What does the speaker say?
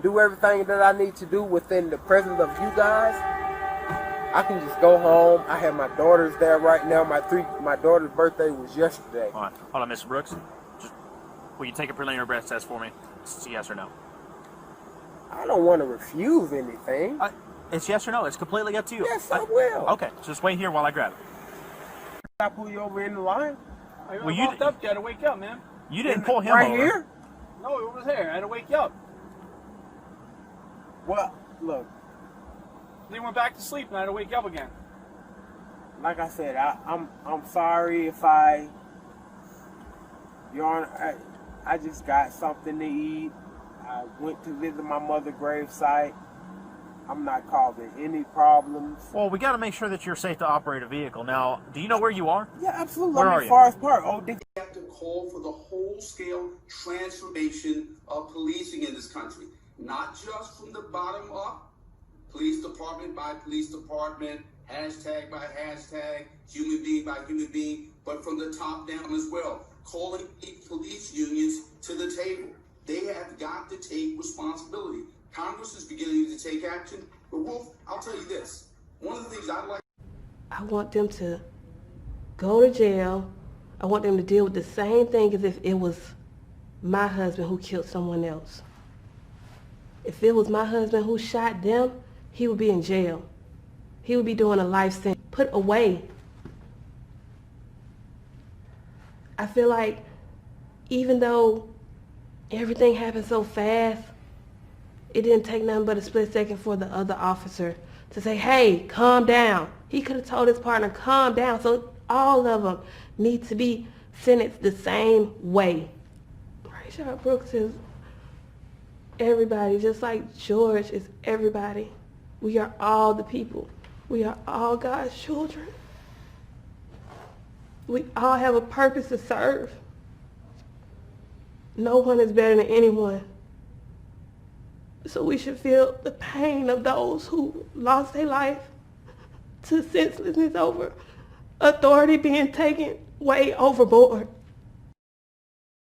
and do everything that I need to do within the presence of you guys, I can just go home. I have my daughters there right now. My daughter's birthday was yesterday. Hold on, Mr. Brooks. Will you take a preliminary breath test for me? It's yes or no. I don't want to refuse anything. It's yes or no. It's completely up to you. Yes, I will. Okay, just wait here while I grab it. I pull you over in the line? Well, you walked up. You had to wake up, man. You didn't pull him right over. Here? No, it was here. I had to wake you up. Well, look. Then you went back to sleep, and I had to wake you up again. Like I said, I'm sorry if Your Honor, I just got something to eat. I went to visit my mother's gravesite. I'm not causing any problems. Well, we got to make sure that you're safe to operate a vehicle. Now, do you know where you are? Yeah, absolutely. Where I'm are in you? Forest Park. Oh, We have to call for the whole-scale transformation of policing in this country, not just from the bottom up, police department by police department, hashtag by hashtag, human being by human being, but from the top down as well, calling police unions to the table. They have got to take responsibility. Congress is beginning to take action, but Wolf, I'll tell you this. One of the things I'd like... I want them to go to jail. I want them to deal with the same thing as if it was my husband who killed someone else. If it was my husband who shot them, he would be in jail. He would be doing a life sentence, put away. I feel like even though everything happened so fast, it didn't take nothing but a split second for the other officer to say, hey, calm down. He could have told his partner, calm down. So all of them need to be sentenced the same way. Raychard Brooks is everybody, just like George is everybody. We are all the people. We are all God's children. We all have a purpose to serve. No one is better than anyone. So we should feel the pain of those who lost their life to senselessness over authority being taken way overboard.